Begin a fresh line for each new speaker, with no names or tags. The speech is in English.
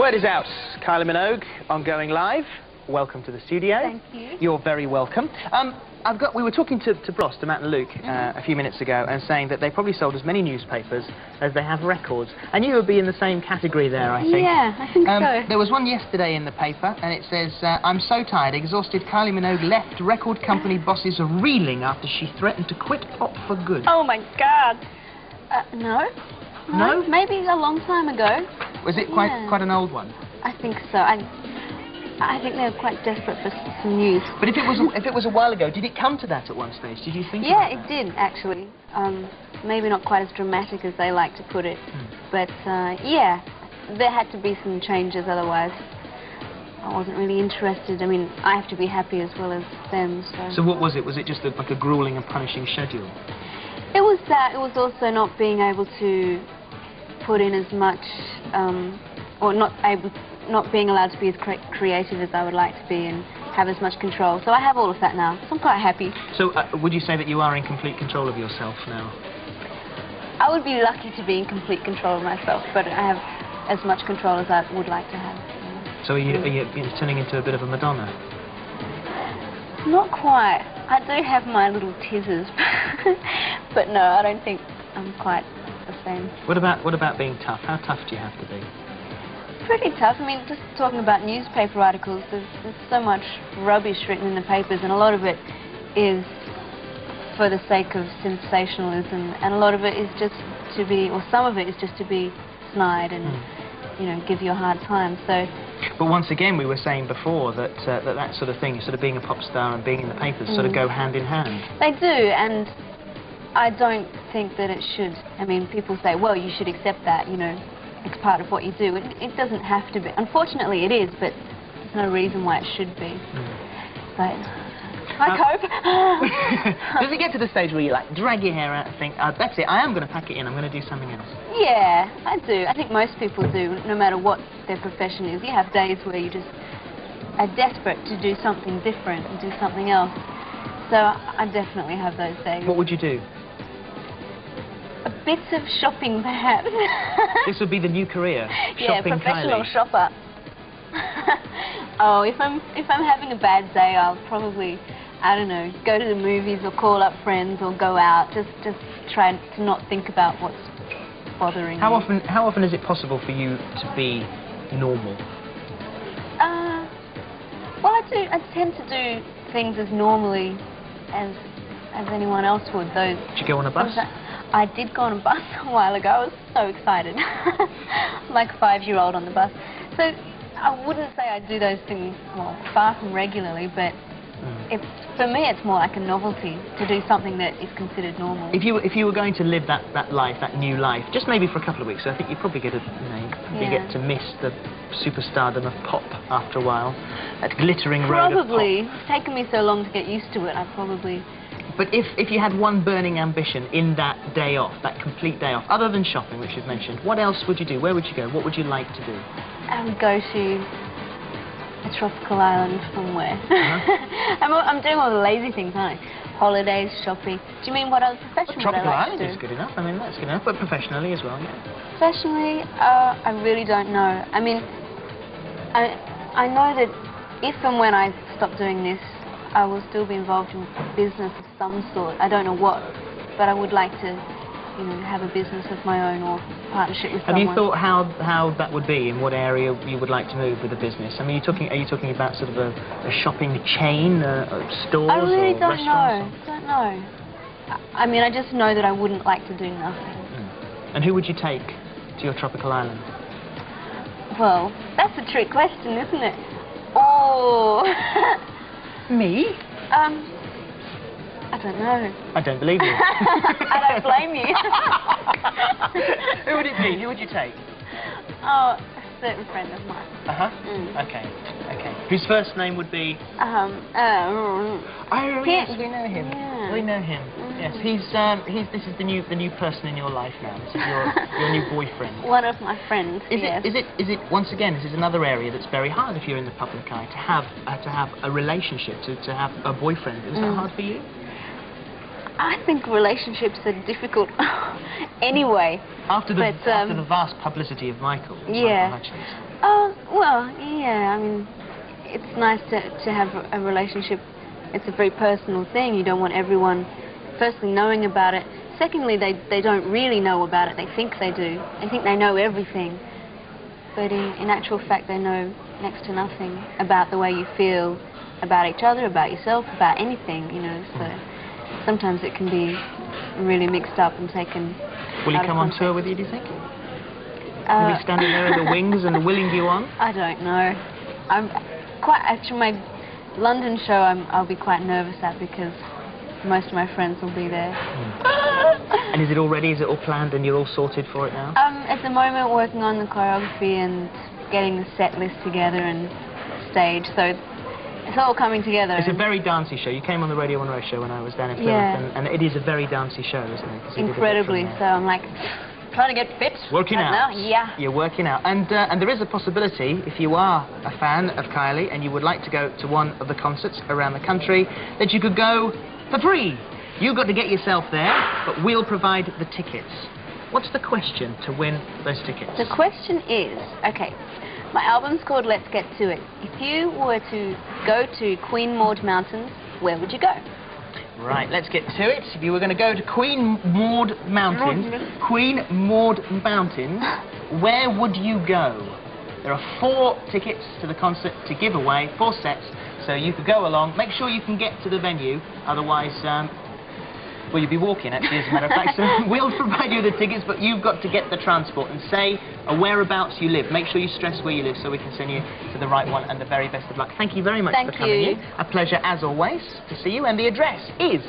Word is out. Kylie Minogue on Going Live. Welcome to the studio.
Thank you.
You're very welcome. We were talking to Bros, to Matt and Luke, a few minutes ago, and saying that they probably sold as many newspapers as they have records. And you would be in the same category there, I think.
Yeah, I think so.
There was one yesterday in the paper, and it says, I'm so tired, exhausted, Kylie Minogue left record company bosses reeling after she threatened to quit pop for good.
Oh my God. No.
No?
Maybe a long time ago.
Was it quite an old one?
I think so. I think they were quite desperate for some news.
But if it was a while ago, did it come to that at one stage? Did you think?
Yeah,
about
it did actually. Maybe not quite as dramatic as they like to put it, but yeah, there had to be some changes. Otherwise, I wasn't really interested. I mean, I have to be happy as well as them.
So what was it? Was it just like a grueling and punishing schedule?
It was that. It was also not being able to put in as much, or not being allowed to be as creative as I would like to be and have as much control. So I have all of that now, so I'm quite happy.
So would you say that you are in complete control of yourself now?
I would be lucky to be in complete control of myself, but I have as much control as I would like to have.
So are you turning into a bit of a Madonna?
Not quite. I do have my little tizzers, but no, I don't think I'm quite the same.
What about being tough? How tough do you have to be?
Pretty tough. I mean, just talking about newspaper articles, there's so much rubbish written in the papers, and a lot of it is for the sake of sensationalism, and a lot of it is just to be, or some of it is just to be snide and, you know, give you a hard time. So.
But once again, we were saying before that that sort of thing, sort of being a pop star and being in the papers, sort of go hand in hand.
They do, and I don't think that it should. I mean, people say, well, you should accept that, you know, it's part of what you do. It doesn't have to be. Unfortunately, it is, but there's no reason why it should be. But I cope.
Does it get to the stage where you like drag your hair out and think, that's it, I am going to pack it in, I'm going to do something else?
Yeah, I do. I think most people do, no matter what their profession is. You have days where you just are desperate to do something different and do something else. So I definitely have those days.
What would you do?
A bit of shopping, perhaps.
This would be the new career.
Yeah,
Shopping
professional
Kylie.
shopper. Oh, if I'm having a bad day, I'll probably, I don't know, go to the movies or call up friends or go out. Just try to not think about what's bothering me.
How often is it possible for you to be normal?
Well, I tend to do things as normally as anyone else would. Though.
Did you go on a bus?
I did go on a bus a while ago. I was so excited. Like a 5-year-old on the bus. So I wouldn't say I do those things, well, far from regularly, but for me it's more like a novelty to do something that is considered normal.
If you were going to live that life, that new life, just maybe for a couple of weeks, I think you'd probably get get to miss the superstardom of pop after a while. That glittering road of pop.
Probably. It's taken me so long to get used to it, I probably...
But if you had one burning ambition in that day off, that complete day off, other than shopping, which you've mentioned, what else would you do? Where would you go? What would you like to do?
I would go to a tropical island somewhere. I'm doing all the lazy things, aren't I? Holidays, shopping. Do you mean what other profession would I like to do?
Tropical island is good enough. I mean, that's good enough. But professionally as well, yeah.
Professionally, I really don't know. I mean, I know that if and when I stop doing this, I will still be involved in business of some sort. I don't know what, but I would like to, you know, have a business of my own or partnership with someone.
Have you thought how that would be, in what area you would like to move with the business? I mean, are you talking about sort of a shopping chain, stores,
I really
or
don't know.
restaurants?
Don't know. I mean, I just know that I wouldn't like to do nothing.
And who would you take to your tropical island?
Well, that's a trick question, isn't it? Oh.
Me?
I don't know.
I don't believe you.
I don't blame you.
Who would it be? Who would you take?
Oh, a certain friend of mine.
Okay. Whose first name would be? Yes, we know him.
Yeah.
We know him. Yes, this is the new person in your life now. This is your new boyfriend.
One of my friends. Yes.
Is it once again? This is another area that's very hard if you're in the public eye to have a relationship, to have a boyfriend. Is that hard for you?
I think relationships are difficult anyway.
After the vast publicity of Michael.
Yeah.
Michael Hutchence.
Oh, well, yeah, I mean, it's nice to have a relationship. It's a very personal thing. You don't want everyone, firstly, knowing about it. Secondly, they don't really know about it. They think they do. They think they know everything. But in actual fact, they know next to nothing about the way you feel about each other, about yourself, about anything, you know. So sometimes it can be really mixed up and taken.
Will he come on tour with you, do you think? Will he be standing there in the wings and willing you on?
I don't know. Actually, my London show I'll be quite nervous at because most of my friends will be there.
And is it all planned and you're all sorted for it now?
At the moment, working on the choreography and getting the set list together and stage, so it's all coming together.
It's a very dancey show. You came on the Radio 1 Row show when I was down in Plymouth, and it is a very dancey show, isn't it?
Incredibly. So I'm like trying to get fit.
Working out.
Now. Yeah.
You're working out. And there is a possibility, if you are a fan of Kylie and you would like to go to one of the concerts around the country, that you could go for free. You've got to get yourself there, but we'll provide the tickets. What's the question to win those tickets?
The question is, okay, my album's called Let's Get To It. If you were to go to Queen Maud Mountains, where would you go?
Right, let's get to it. If you were going to go to Queen Maud Mountains, where would you go? There are 4 tickets to the concert to give away, 4 sets, so you could go along. Make sure you can get to the venue, otherwise, well, you'll be walking, actually, as a matter of fact. So we'll provide you the tickets, but you've got to get the transport and say whereabouts you live. Make sure you stress where you live so we can send you to the right one, and the very best of luck. Thank you very much for coming in. A pleasure, as always, to see you. And the address is